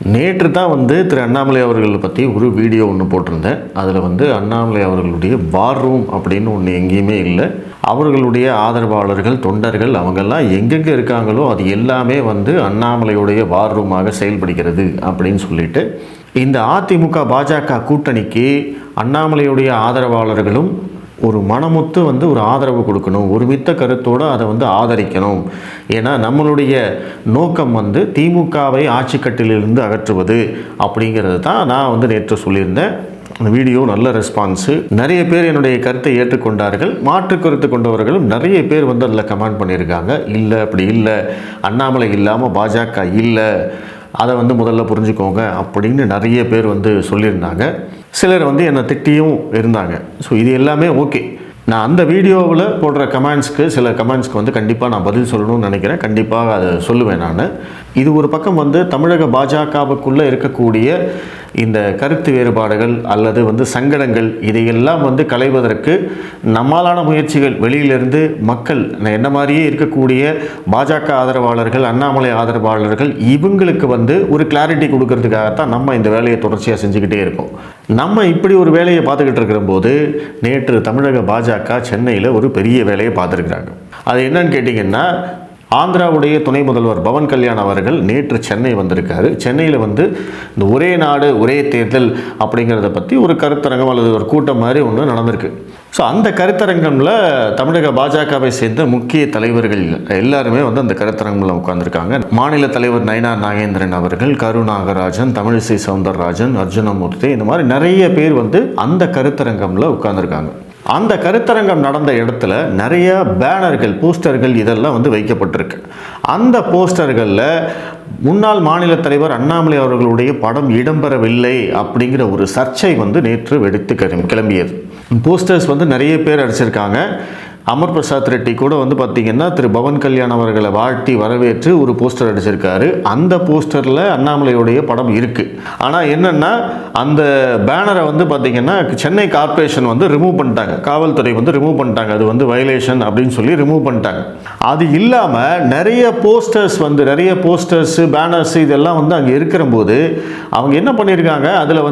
நேற்று தான் திரு அண்ணாமலை அவர்களை பற்றி ஒரு வீடியோ ஒன்று போட்டிருந்தேன். அதில் அண்ணாமலை அவர்களுடைய வார் ரூம் அப்படின்னு ஒன்று எங்கேயுமே இல்லை. அவர்களுடைய ஆதரவாளர்கள், தொண்டர்கள் அவங்கெல்லாம் எங்கெங்கே இருக்காங்களோ அது எல்லாமே அண்ணாமலையுடைய வார் ரூமாக செயல்படுகிறது அப்படின்னு சொல்லிட்டு, இந்த அதிமுக பாஜக கூட்டணிக்கு அண்ணாமலையுடைய ஆதரவாளர்களும் ஒரு மனமுத்து ஒரு ஆதரவு கொடுக்கணும், ஒரு மித்த கருத்தோடு அதை ஆதரிக்கணும். ஏன்னா நம்மளுடைய நோக்கம் திமுகவை ஆட்சிக்கட்டிலிருந்து அகற்றுவது அப்படிங்கிறது தான் நான் நேற்று சொல்லியிருந்தேன். அந்த வீடியோ நல்ல ரெஸ்பான்ஸு, நிறைய பேர் என்னுடைய கருத்தை ஏற்றுக்கொண்டார்கள். மாற்று கருத்து கொண்டவர்களும் நிறைய பேர் அதில் கமெண்ட் பண்ணியிருக்காங்க. இல்லை, அப்படி இல்லை, அண்ணாமலை இல்லாமல் பாஜக இல்லை, அதை முதல்ல புரிஞ்சுக்கோங்க அப்படின்னு நிறைய பேர் சொல்லியிருந்தாங்க. சிலர் என்னை திட்டியும் இருந்தாங்க. ஸோ இது எல்லாமே ஓகே. நான் அந்த வீடியோவில் போடுற கமெண்ட்ஸ்க்கு, சில கமெண்ட்ஸ்க்கு கண்டிப்பாக நான் பதில் சொல்லணும்னு நினைக்கிறேன். கண்டிப்பாக அதை சொல்லுவேன் நான். இது ஒரு பக்கம் தமிழக பாஜகவுக்குள்ளே இருக்கக்கூடிய இந்த கருத்து வேறுபாடுகள் அல்லது சங்கடங்கள் இதையெல்லாம் களைவதற்கு நம்மாலான முயற்சிகள், வெளியிலிருந்து மக்கள் என்ன மாதிரியே இருக்கக்கூடிய பாஜக ஆதரவாளர்கள், அண்ணாமலை ஆதரவாளர்கள் இவங்களுக்கு ஒரு கிளாரிட்டி கொடுக்கறதுக்காகத்தான் நம்ம இந்த வேலையை தொடர்ச்சியாக செஞ்சுக்கிட்டே இருக்கோம். நம்ம இப்படி ஒரு வேலையை பார்த்துக்கிட்டு இருக்கிற போது நேற்று தமிழக பாஜக சென்னையில் ஒரு பெரிய வேலையை பார்த்துருக்குறாங்க. அது என்னன்னு கேட்டிங்கன்னா, ஆந்திராவுடைய துணை முதல்வர் பவன் கல்யாண் அவர்கள் நேற்று சென்னை வந்திருக்காரு. சென்னையில் இந்த ஒரே நாடு ஒரே தேர்தல் அப்படிங்கிறத பற்றி ஒரு கருத்தரங்கம் அல்லது ஒரு கூட்டம் மாதிரி ஒன்று நடந்திருக்கு. ஸோ அந்த கருத்தரங்கமில் தமிழக பாஜகவை சேர்ந்த முக்கிய தலைவர்கள் எல்லாருமே அந்த கருத்தரங்கில் உட்கார்ந்துருக்காங்க. மாநில தலைவர் நயினார் நாகேந்திரன் அவர்கள், கரு நாகராஜன், தமிழிசை சவுந்தரராஜன், அர்ஜுனமூர்த்தி, இந்த மாதிரி நிறைய பேர் அந்த கருத்தரங்கமில் உட்கார்ந்துருக்காங்க. அந்த கருத்தரங்கம் நடந்த இடத்துல நிறைய பேனர்கள், போஸ்டர்கள் இதெல்லாம் வைக்கப்பட்டிருக்கு. அந்த போஸ்டர்களில் முன்னாள் மாநில தலைவர் அண்ணாமலை அவர்களுடைய படம் இடம்பெறவில்லை அப்படிங்கிற ஒரு சர்ச்சை நேற்று வெடித்து கிளம்பியது. போஸ்டர்ஸ் நிறைய பேர் அடிச்சிருக்காங்க. அமர் பிரசாத் ரெட்டி கூட பார்த்திங்கன்னா திரு பவன் கல்யாண் அவர்களை வாழ்த்தி வரவேற்று ஒரு போஸ்டர் அடிச்சிருக்காரு. அந்த போஸ்டரில் அண்ணாமலையுடைய படம் இருக்குது. ஆனால் என்னென்னா, அந்த பேனரை பார்த்திங்கன்னா சென்னை கார்ப்பரேஷன் ரிமூவ் பண்ணிட்டாங்க, காவல்துறை ரிமூவ் பண்ணிட்டாங்க. அது வயலேஷன் அப்படின்னு சொல்லி ரிமூவ் பண்ணிட்டாங்க. அது இல்லாமல் நிறைய போஸ்டர்ஸ் பேனர்ஸ் இதெல்லாம் அங்கே இருக்கிற போது அவங்க என்ன பண்ணியிருக்காங்க, அதில்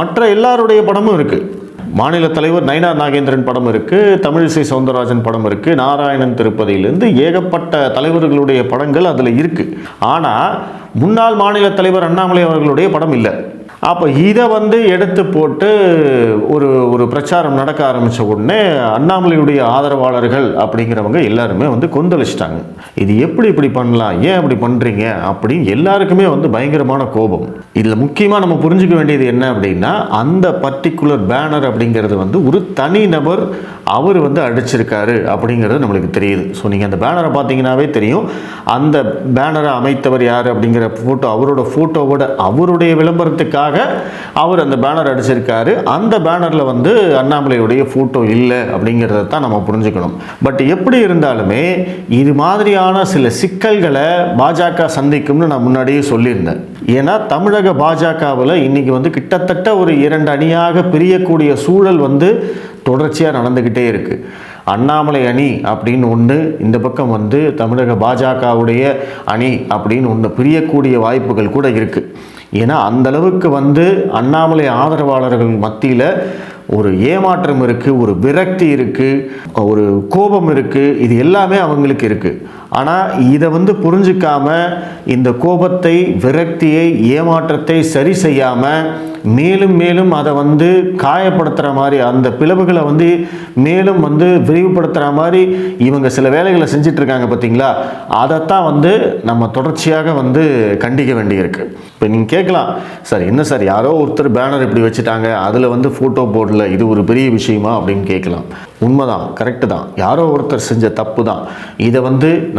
மற்ற எல்லாருடைய படமும் இருக்குது. மாநில தலைவர் நயினார் நாகேந்திரன் படம் இருக்குது, தமிழிசை சவுந்தரராஜன் படம் இருக்குது, நாராயணன் திருப்பதியிலேருந்து ஏகப்பட்ட தலைவர்களுடைய படங்கள் அதில் இருக்குது. ஆனால் முன்னாள் மாநில தலைவர் அண்ணாமலை அவர்களுடைய படம் இல்லை. அப்போ இதை எடுத்து போட்டு ஒரு பிரச்சாரம் நடக்க ஆரம்பித்த உடனே அண்ணாமலையுடைய ஆதரவாளர்கள் அப்படிங்கிறவங்க எல்லாருமே கொந்தளிச்சிட்டாங்க. இது எப்படி இப்படி பண்ணலாம், ஏன் அப்படி பண்ணுறீங்க அப்படின்னு எல்லாருக்குமே பயங்கரமான கோபம். இதில் முக்கியமாக நம்ம புரிஞ்சுக்க வேண்டியது என்ன அப்படின்னா, அந்த பர்டிகுலர் பேனர் அப்படிங்கிறது ஒரு தனி நபர் அவர் அடிச்சிருக்காரு அப்படிங்கிறது நம்மளுக்கு தெரியுது. ஸோ நீங்கள் அந்த பேனரை பார்த்தீங்கன்னாவே தெரியும். அந்த பேனரை அமைத்தவர் யார் அப்படிங்கிற ஃபோட்டோ, அவரோட ஃபோட்டோவோட அவருடைய விளம்பரத்துக்காக அவர் அந்த பேனர் அடிச்சிருக்காரு. அந்த பேனரில் அண்ணாமலையுடைய ஃபோட்டோ இல்லை அப்படிங்கிறத தான் நம்ம புரிஞ்சுக்கணும். பட் எப்படி இருந்தாலுமே இது மாதிரியான சில சிக்கல்களை பாஜக சந்திக்கும்னு நான் முன்னாடியே சொல்லியிருந்தேன். ஏன்னா தமிழக பாஜகவில் இன்னைக்கு கிட்டத்தட்ட ஒரு 2 அணியாக பிரியக்கூடிய சூழல் தொடர்ச்சியாக நடந்துக்கிட்டே இருக்குது. அண்ணாமலை அணி அப்படின்னு ஒன்று, இந்த பக்கம் தமிழக பாஜகவுடைய அணி அப்படின்னு ஒன்று பிரியக்கூடிய வாய்ப்புகள் கூட இருக்குது. ஏன்னா அந்தளவுக்கு அண்ணாமலை ஆதரவாளர்கள் மத்தியில் ஒரு ஏமாற்றம் இருக்குது, ஒரு விரக்தி இருக்குது, ஒரு கோபம் இருக்குது. இது எல்லாமே அவங்களுக்கு இருக்குது. ஆனால் இதை புரிஞ்சிக்காம இந்த கோபத்தை, விரக்தியை, ஏமாற்றத்தை சரி செய்யாமல் மேலும் மேலும் அதை காயப்படுத்துகிற மாதிரி, அந்த பிளவுகளை மேலும் விரிவுபடுத்துகிற மாதிரி இவங்க சில வேலைகளை செஞ்சிட்ருக்காங்க பார்த்தீங்களா. அதைத்தான் நம்ம தொடர்ச்சியாக கண்டிக்க வேண்டியிருக்கு. இப்போ நீங்கள் கேட்கலாம், சார் என்ன சார் யாரோ ஒருத்தர் பேனர் இப்படி வச்சுட்டாங்க, அதில் ஃபோட்டோ போடல, இது ஒரு பெரிய விஷயமா அப்படின்னு கேட்கலாம். உண்மைதான், கரெக்டு தான், யாரோ ஒருத்தர் செஞ்ச தப்பு தான். இதை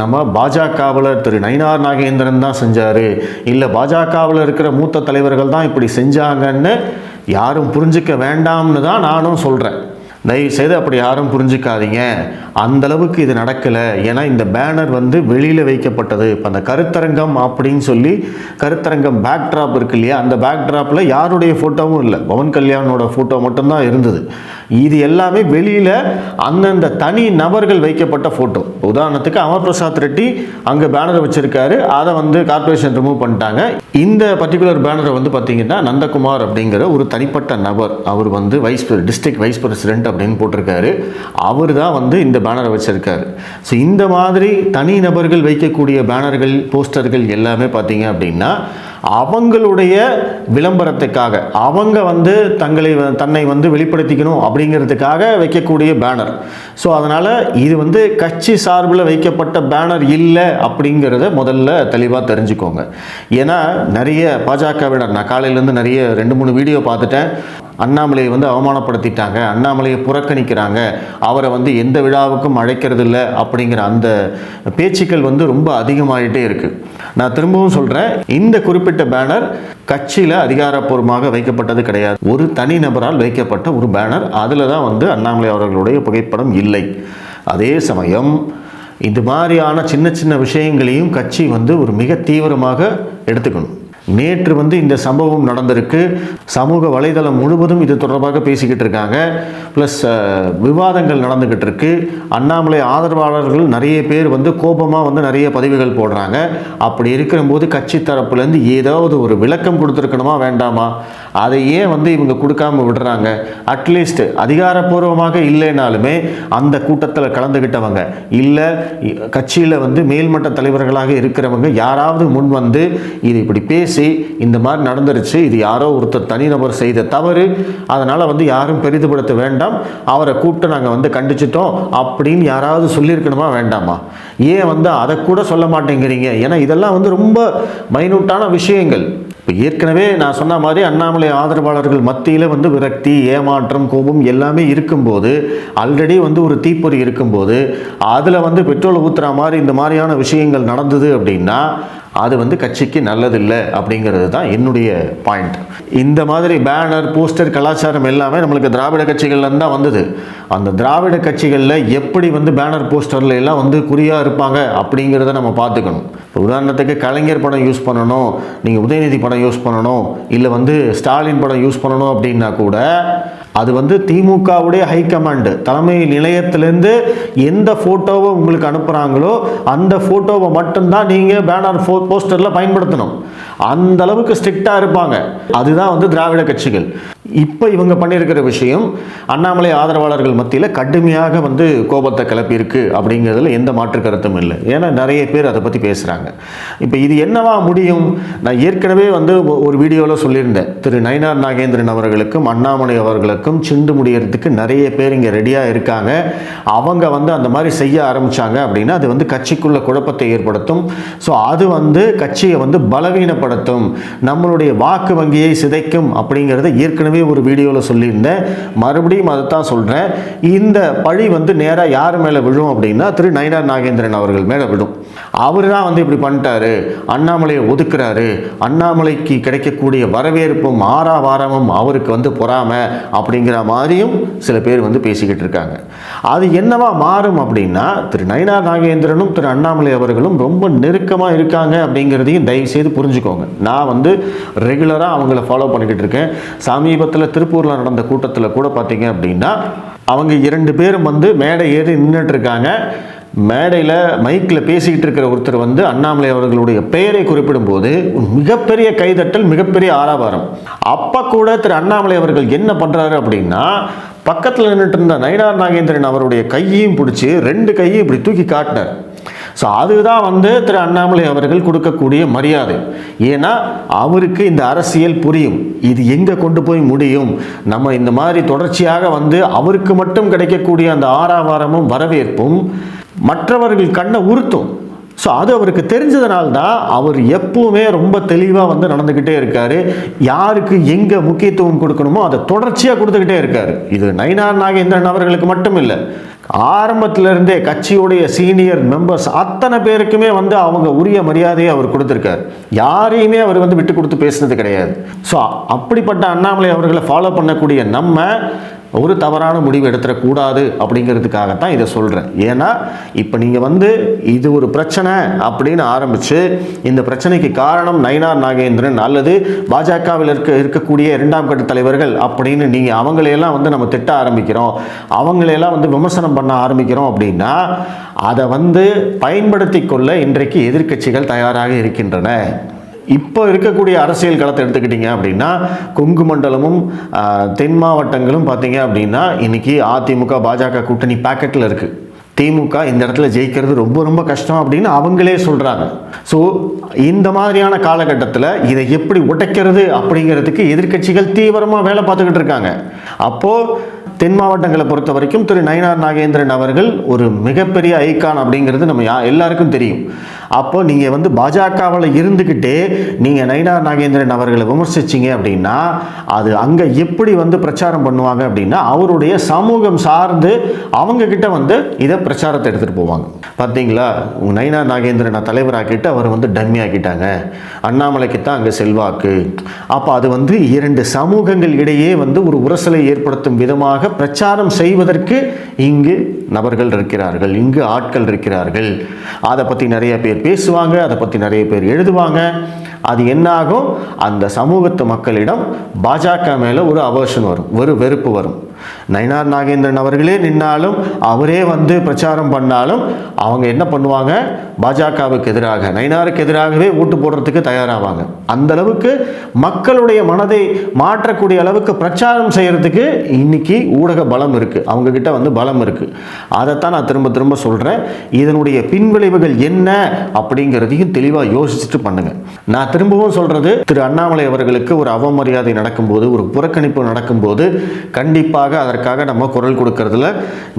நம்ம பாஜகவில் திரு நயினார் நாகேந்திரன் தான் செஞ்சார், இல்லை பாஜகவில் இருக்கிற மூத்த தலைவர்கள் தான் இப்படி செஞ்சாங்கன்னு யாரும் புரிஞ்சிக்க வேண்டாம்னு தான் நானும் சொல்கிறேன். தயவுசெய்து அப்படி யாரும் புரிஞ்சுக்காதீங்க. அந்தளவுக்கு இது நடக்கலை. ஏன்னா இந்த பேனர் வந்து வெளியில் வைக்கப்பட்டது. இப்போ அந்த கருத்தரங்கம் அப்படின்னு சொல்லி கருத்தரங்கம் பேக்ட்ராப் இருக்கு இல்லையா, அந்த பேக்ட்ராப்பில் யாருடைய ஃபோட்டோவும் இல்லை, பவன் கல்யாணோட ஃபோட்டோ மட்டும்தான் இருந்தது. இது எல்லாமே வெளியில் அந்தந்த தனி நபர்கள் வைக்கப்பட்ட ஃபோட்டோ. உதாரணத்துக்கு அமர் பிரசாத் ரெட்டி அங்கே பேனரை வச்சுருக்காரு, அதை வந்து கார்பரேஷன் ரிமூவ் பண்ணிட்டாங்க. இந்த பர்டிகுலர் பேனரை வந்து பார்த்திங்கன்னா நந்தகுமார் அப்படிங்கிற ஒரு தனிப்பட்ட நபர், அவர் வந்து டிஸ்ட்ரிக்ட் வைஸ் பிரசிடென்ட் அப்படின்னு போட்டிருக்காரு. அவர் தான் வந்து இந்த பேனரை வச்சிருக்காரு. ஸோ இந்த மாதிரி தனி நபர்கள் வைக்கக்கூடிய பேனர்கள், போஸ்டர்கள் எல்லாமே பார்த்தீங்க அப்படின்னா அவங்களுடைய விளம்பரத்துக்காக, அவங்க வந்து தன்னை வந்து வெளிப்படுத்திக்கணும் அப்படிங்கிறதுக்காக வைக்கக்கூடிய பேனர். ஸோ அதனால் இது வந்து கட்சி சார்பில் வைக்கப்பட்ட பேனர் இல்லை அப்படிங்கிறத முதல்ல தெளிவாக தெரிஞ்சுக்கோங்க. ஏன்னா நிறைய பாஜகவினர், நான் காலையிலேருந்து நிறைய 2-3 வீடியோ பார்த்துட்டேன். அண்ணாமலையை வந்து அவமானப்படுத்திட்டாங்க, அண்ணாமலையை புறக்கணிக்கிறாங்க, அவரை வந்து எந்த விழாவுக்கும் அழைக்கிறது இல்லை அப்படிங்கிற அந்த பேச்சுக்கள் வந்து ரொம்ப அதிகமாகிட்டே இருக்குது. நான் திரும்பவும் சொல்கிறேன், இந்த குறிப்பிட்ட பேனர் கட்சியில் அதிகாரப்பூர்வமாக வைக்கப்பட்டது கிடையாது. ஒரு தனி நபரால் வைக்கப்பட்ட ஒரு பேனர். அதில் தான் வந்து அண்ணாமலை அவர்களுடைய புகைப்படம் இல்லை. அதே சமயம் இது மாதிரியான சின்ன சின்ன விஷயங்களையும் கட்சி வந்து ஒரு மிக தீவிரமாக எடுத்துக்கணும். நேற்று வந்து இந்த சம்பவம் நடந்திருக்கு. சமூக வலைதளம் முழுவதும் இது தொடர்பாக பேசிக்கிட்டு இருக்காங்க. ப்ளஸ் விவாதங்கள் நடந்துக்கிட்டு இருக்கு. அண்ணாமலை ஆதரவாளர்கள் நிறைய பேர் வந்து கோபமாக வந்து நிறைய பதிவுகள் போடுறாங்க. அப்படி இருக்கிற போது கட்சி தரப்புலேருந்து ஏதாவது ஒரு விளக்கம் கொடுத்துருக்கணுமா வேண்டாமா? அதை ஏன் வந்து இவங்க கொடுக்காம விடுறாங்க? அட்லீஸ்ட் அதிகாரப்பூர்வமாக இல்லைனாலுமே அந்த கூட்டத்தில் கலந்துக்கிட்டவங்க, இல்லை கட்சியில் வந்து மேல்மட்ட தலைவர்களாக இருக்கிறவங்க யாராவது முன் வந்து இது இப்படி பேசி இந்த மாதிரி நடந்துருச்சு, இது யாரோ ஒருத்தர் தனிநபர் செய்த தவறு, அதனால் வந்து யாரும் பெரிதுபடுத்த வேண்டாம், அவரை கூப்பிட்டு நாங்கள் வந்து கண்டிச்சிட்டோம் அப்படின்னு யாராவது சொல்லியிருக்கணுமா வேண்டாமா? ஏன் வந்து அதை கூட சொல்ல மாட்டேங்கிறீங்க? ஏன்னா இதெல்லாம் வந்து ரொம்ப மைனூட்டான விஷயங்கள். இப்போ ஏற்கனவே நான் சொன்ன மாதிரி அண்ணாமலை ஆதரவாளர்கள் மத்தியில் வந்து விரக்தி, ஏமாற்றம், கோபம் எல்லாமே இருக்கும்போது, ஆல்ரெடி வந்து ஒரு தீப்பொறி இருக்கும்போது அதில் வந்து பெட்ரோல் ஊற்றுற மாதிரி இந்த மாதிரியான விஷயங்கள் நடந்தது அப்படின்னா அது வந்து கட்சிக்கு நல்லதில்லை அப்படிங்கிறது தான் என்னுடைய பாயிண்ட். இந்த மாதிரி பேனர், போஸ்டர் கலாச்சாரம் எல்லாமே நம்மளுக்கு திராவிட கட்சிகள்லேருந்து தான் வந்தது. அந்த திராவிட கட்சிகளில் எப்படி வந்து பேனர் போஸ்டரில் எல்லாம் வந்து குறியாக இருப்பாங்க அப்படிங்கிறத நம்ம பார்த்துக்கணும். உதாரணத்துக்கு கலைஞர் படம் யூஸ் பண்ணணும், நீங்கள் உதயநிதி படம் யூஸ் பண்ணணும், இல்லை வந்து ஸ்டாலின் படம் யூஸ் பண்ணணும் அப்படின்னா கூட அது வந்து திமுகவுடைய ஹைகமாண்டு தலைமை நிலையத்திலேருந்து எந்த ஃபோட்டோவை உங்களுக்கு அனுப்புகிறாங்களோ அந்த ஃபோட்டோவை மட்டும்தான் நீங்கள் பேனர் போஸ்டரில் பயன்படுத்தணும். அந்த அளவுக்கு ஸ்ட்ரிக்டாக இருப்பாங்க. அதுதான் வந்து திராவிட கட்சிகள். இப்போ இவங்க பண்ணியிருக்கிற விஷயம் அண்ணாமலை ஆதரவாளர்கள் மத்தியில் கடுமையாக வந்து கோபத்தை கிளப்பியிருக்கு அப்படிங்கிறதுல எந்த மாற்று கருத்தும் இல்லை. ஏன்னா நிறைய பேர் அதை பற்றி பேசுகிறாங்க. இப்போ இது என்னவா முடியும்? நான் ஏற்கனவே வந்து ஒரு வீடியோவில் சொல்லியிருந்தேன், திரு நயினார் நாகேந்திரன் அவர்களுக்கும் அண்ணாமலை அவர்களுக்கும் சிண்டு முடியறதுக்கு நிறைய பேர் இங்கே ரெடியாக இருக்காங்க. அவங்க வந்து அந்த மாதிரி செய்ய ஆரம்பித்தாங்க அப்படின்னா அது வந்து கட்சிக்குள்ள குழப்பத்தை ஏற்படுத்தும். ஸோ அது வந்து கட்சியை வந்து பலவீனப்படுத்தும், நம்மளுடைய வாக்கு வங்கியை சிதைக்கும் அப்படிங்கிறத ஏற்கனவே ஒரு வீடியோவில் சொல்லியிருந்தேன். மறுபடியும் அதை தான் சொல்கிறேன். இந்த பழி வந்து நேராக யார் மேலே விழும் அப்படின்னா திரு நயினார் நாகேந்திரன் அவர்கள் மேலே விடும். அவர் தான் வந்து இப்படி பண்ணிட்டாரு, அண்ணாமலையை ஒதுக்குறாரு, அண்ணாமலைக்கு கிடைக்கக்கூடிய வரவேற்பும் ஆறாவாரமும் அவருக்கு வந்து பொறாமை அப்படிங்கிற மாதிரியும் சில பேர் வந்து பேசிக்கிட்டு இருக்காங்க. அது என்னவா மாறும் அப்படின்னா திரு நயினார் நாகேந்திரனும் திரு அண்ணாமலை அவர்களும் ரொம்ப நெருக்கமாக இருக்காங்க அப்படிங்கிறதையும் தயவு செய்து புரிஞ்சுக்கோங்க. நான் வந்து ரெகுலராக அவங்கள ஃபாலோ பண்ணிக்கிட்டு இருக்கேன். சமீபத்தில் திருப்பூரில் நடந்த கூட்டத்தில் கூட பார்த்தீங்க அப்படின்னா அவங்க 2 பேரும் வந்து மேடை ஏறி நின்றுட்டு இருக்காங்க. மேடையில் மைக்கில் பேசிக்கிட்டு இருக்கிற ஒருத்தர் வந்து அண்ணாமலை அவர்களுடைய பெயரை குறிப்பிடும்போது மிகப்பெரிய கைதட்டல், மிகப்பெரிய ஆரவாரம். அப்போ கூட திரு அண்ணாமலை அவர்கள் என்ன பண்ணுறாரு அப்படின்னா பக்கத்தில் நின்றுட்டு இருந்த நயினார் நாகேந்திரன் அவருடைய கையையும் பிடிச்சி 2 கையும் இப்படி தூக்கி காட்டினார். ஸோ அதுதான் வந்து திரு அண்ணாமலை அவர்கள் கொடுக்கக்கூடிய மரியாதை. ஏன்னா அவருக்கு இந்த அரசியல் புரியும், இது எங்கே கொண்டு போய் முடியும், நம்ம இந்த மாதிரி தொடர்ச்சியாக வந்து அவருக்கு மட்டும் கிடைக்கக்கூடிய அந்த ஆறாவாரமும் வரவேற்பும் மற்றவர்கள் கண்ணை உறுத்தும். ஸோ அது அவருக்கு தெரிஞ்சதுனால்தான் அவர் எப்பவுமே ரொம்ப தெளிவாக வந்து நடந்துக்கிட்டே இருக்கார். யாருக்கு எங்கே முக்கியத்துவம் கொடுக்கணுமோ அதை தொடர்ச்சியாக கொடுத்துக்கிட்டே இருக்கார். இது நயினார் நாகேந்திரன் அவர்களுக்கு மட்டும் இல்லை, ஆரம்பத்திலிருந்தே கட்சியுடைய சீனியர் மெம்பர்ஸ் அத்தனை பேருக்குமே வந்து அவங்க உரிய மரியாதையை அவர் கொடுத்துருக்கார். யாரையுமே அவர் வந்து விட்டு கொடுத்து பேசுனது கிடையாது. ஸோ அப்படிப்பட்ட அண்ணாமலை அவர்களை ஃபாலோ பண்ணக்கூடிய நம்ம ஒரு தவறான முடிவு எடுத்துடக்கூடாது அப்படிங்கிறதுக்காகத்தான் இதை சொல்கிறேன். ஏன்னா இப்போ நீங்கள் வந்து இது ஒரு பிரச்சனை அப்படின்னு ஆரம்பித்து இந்த பிரச்சனைக்கு காரணம் நயினார் நாகேந்திரன் அல்லது பாஜகவில் இருக்கக்கூடிய இரண்டாம் கட்ட தலைவர்கள் அப்படின்னு நீங்கள் அவங்களையெல்லாம் வந்து நம்ம திட்ட ஆரம்பிக்கிறோம், அவங்களையெல்லாம் வந்து விமர்சனம் பண்ண ஆரம்பிக்கிறோம் அப்படின்னா அதை வந்து பயன்படுத்தி கொள்ள இன்றைக்கு எதிர்க்கட்சிகள் தயாராக இருக்கின்றன. இப்போ இருக்கக்கூடிய அரசியல் களத்தை எடுத்துக்கிட்டிங்க அப்படின்னா கொங்கு மண்டலமும் தென் மாவட்டங்களும் பார்த்தீங்க அப்படின்னா இன்னைக்கு அதிமுக பாஜக கூட்டணி பாக்கெட்டில் இருக்குது. திமுக இந்த இடத்துல ஜெயிக்கிறது ரொம்ப ரொம்ப கஷ்டம் அப்படின்னு அவங்களே சொல்கிறாங்க. ஸோ இந்த மாதிரியான காலகட்டத்தில் இதை எப்படி உடைக்கிறது அப்படிங்கிறதுக்கு எதிர்க்கட்சிகள் தீவிரமாக வேலை பார்த்துக்கிட்டு இருக்காங்க. அப்போது தென் மாவட்டங்களை பொறுத்த வரைக்கும் திரு நயினார் நாகேந்திரன் அவர்கள் ஒரு மிகப்பெரிய ஐகான் அப்படிங்கிறது நம்ம எல்லாருக்கும் தெரியும். அப்போ நீங்கள் வந்து பாஜகவில் இருந்துக்கிட்டே நீங்கள் நயினார் நாகேந்திரன் அவர்களை விமர்சிச்சிங்க அப்படின்னா அது அங்கே எப்படி வந்து பிரச்சாரம் பண்ணுவாங்க அப்படின்னா அவருடைய சமூகம் சார்ந்து அவங்கக்கிட்ட வந்து இதை பிரச்சாரத்தை எடுத்துகிட்டு போவாங்க. பார்த்தீங்களா, நயினார் நாகேந்திரனை தலைவராக்கிட்டு அவர் வந்து டம்மி ஆக்கிட்டாங்க, அண்ணாமலைக்கு தான் அங்கே செல்வாக்கு. அப்போ அது வந்து இரண்டு சமூகங்கள் இடையே வந்து ஒரு உரசலை ஏற்படுத்தும் விதமாக பிரச்சாரம் செய்வதற்கு இங்கு நபர்கள் இருக்கிறார்கள், இங்கு ஆட்கள் இருக்கிறார்கள். அதை பற்றி நிறைய பேர் பேசுவாங்க, அதை பற்றி நிறைய பேர் எழுதுவாங்க. அது என்ன ஆகும், அந்த சமூகத்து மக்களிடம் பாஜக மேலே ஒரு அவர்ஷன் வரும், ஒரு வெறுப்பு வரும். நயினார் நாகேந்திரன் அவர்களே நின்னாலும் அவரே வந்து பிரச்சாரம் பண்ணாலும் அவங்க என்ன பண்ணுவாங்க, பாஜகவுக்கு எதிராக நயினாருக்கு எதிராகவே ஓட்டு போடுறதுக்கு தயாராவாங்க. அந்த அளவுக்கு மக்களுடைய மனதை மாற்றக்கூடிய அளவுக்கு பிரச்சாரம் செய்யறதுக்கு இன்னைக்கு ஊடக பலம் இருக்கு, அவங்க கிட்ட வந்து பலம் இருக்கு. அதைத்தான் நான் திரும்ப திரும்ப சொல்றேன். இதனுடைய பின்விளைவுகள் என்ன அப்படிங்கிறதையும் தெளிவாக யோசிச்சுட்டு பண்ணுங்க. நான் திரும்பவும் சொல்றது, திரு அண்ணாமலை அவர்களுக்கு ஒரு அவமரியாதை நடக்கும்போது, ஒரு புறக்கணிப்பு நடக்கும்போது கண்டிப்பாக அதற்காக நம்ம குரல் கொடுக்கறதுல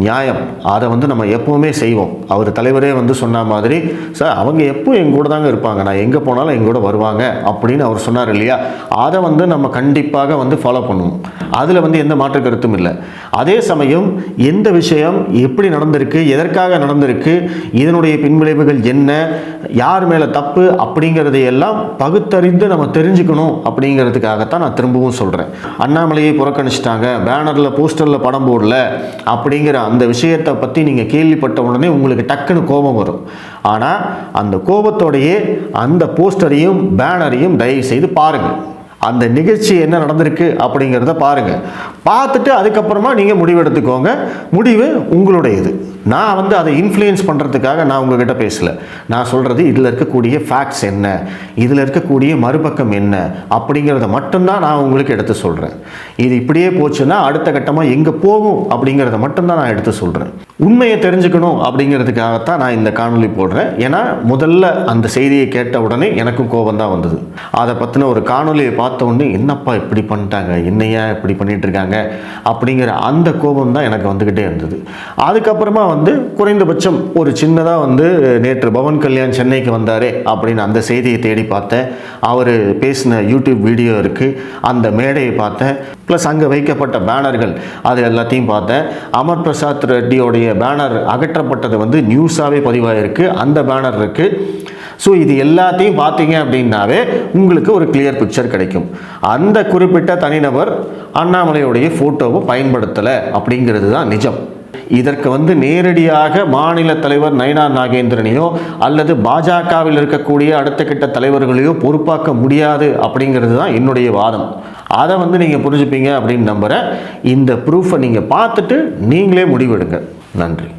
நியாயம். அதை வந்து நம்ம எப்பவுமே செய்வோம். அவர் தலைவரே வந்து சொன்ன மாதிரி, சார் அவங்க எப்போ எங்கூட தாங்க இருப்பாங்க, நான் எங்கே போனாலும் எங்கூட வருவாங்க அப்படின்னு அவர் சொன்னார் இல்லையா, அதை வந்து நம்ம கண்டிப்பாக வந்து ஃபாலோ பண்ணுவோம். அதில் வந்து எந்த மாற்று கருத்தும் இல்லை. அதே சமயம் எந்த விஷயம் எப்படி நடந்திருக்கு, எதற்காக நடந்திருக்கு, இதனுடைய பின்விளைவுகள் என்ன, யார் மேலே தப்பு அப்படிங்கிறதை எல்லாம் பகுத்தறிந்து நம்ம தெரிஞ்சுக்கணும் அப்படிங்கிறதுக்காகத்தான் நான் திரும்பவும் சொல்கிறேன். அண்ணாமலையை புறக்கணிச்சிட்டாங்க, பேனரில் போஸ்டரில் படம் போடல அப்படிங்கிற அந்த விஷயத்தை பற்றி நீங்கள் கேள்விப்பட்ட உடனே உங்களுக்கு டக்குன்னு கோபம் வரும். ஆனால் அந்த கோபத்தோடையே அந்த போஸ்டரையும் பேனரையும் தயவு செய்து பாருங்கள். அந்த நிகழ்ச்சி என்ன நடந்திருக்கு அப்படிங்கிறத பாருங்கள். பார்த்துட்டு அதுக்கப்புறமா நீங்கள் முடிவு எடுத்துக்கோங்க. முடிவு உங்களுடையது. நான் வந்து அதை இன்ஃப்ளூயன்ஸ் பண்ணுறதுக்காக நான் உங்ககிட்ட பேசலை. நான் சொல்கிறது இதில் இருக்கக்கூடிய ஃபேக்ட்ஸ் என்ன, இதில் இருக்கக்கூடிய மறுபக்கம் என்ன அப்படிங்கிறத மட்டும்தான் நான் உங்களுக்கு எடுத்து சொல்கிறேன். இது இப்படியே போச்சுன்னா அடுத்த கட்டமாக எங்கே போகும் அப்படிங்கிறத மட்டும்தான் நான் எடுத்து சொல்கிறேன். உண்மையை தெரிஞ்சுக்கணும் அப்படிங்கிறதுக்காகத்தான் நான் இந்த காணொலி போடுறேன். ஏன்னா முதல்ல அந்த செய்தியை கேட்ட உடனே எனக்கும் கோபம் தான் வந்தது. அதை பற்றின ஒரு காணொலியை பார்த்த உடனே என்னப்பா இப்படி பண்ணிட்டாங்க, என்னையா இப்படி பண்ணிட்டு இருக்காங்க அப்படிங்கிற அந்த கோபம் தான் எனக்கு வந்துக்கிட்டே இருந்தது. அதுக்கப்புறமா வந்து குறைந்தபட்சம் ஒரு சின்னதாக வந்து நேற்று பவன் கல்யாண் சென்னைக்கு வந்தாரே அப்படின்னு அந்த செய்தியை தேடி பார்த்தேன். அவர் பேசின யூடியூப் வீடியோ இருக்குது, அந்த மேடையை பார்த்தேன். ப்ளஸ் அங்கே வைக்கப்பட்ட பேனர்கள் அது எல்லாத்தையும் பார்த்தேன். அமர் பிரசாத் ரெட்டியோடைய பேனர் அகற்றப்பட்டது வந்து நியூஸாகவே பதிவாயிருக்கு, அந்த பேனர் இருக்குது. ஸோ இது எல்லாத்தையும் பார்த்தீங்க அப்படின்னாவே உங்களுக்கு ஒரு கிளியர் பிக்சர் கிடைக்கும். அந்த குறிப்பிட்ட தனிநபர் அண்ணாமலையுடைய ஃபோட்டோவை பயன்படுத்தலை அப்படிங்கிறது தான் நிஜம். இதற்கு வந்து நேரடியாக மாநில தலைவர் நயினார் நாகேந்திரனையோ அல்லது பாஜகவில் இருக்கக்கூடிய அடுத்த கட்ட தலைவர்களையோ பொறுப்பாக்க முடியாது அப்படிங்கிறது தான் என்னுடைய வாதம். அதை வந்து நீங்கள் புரிஞ்சுப்பீங்க அப்படின்னு நம்புகிறேன். இந்த ப்ரூஃபை நீங்கள் பார்த்துட்டு நீங்களே முடிவெடுங்க. நன்றி.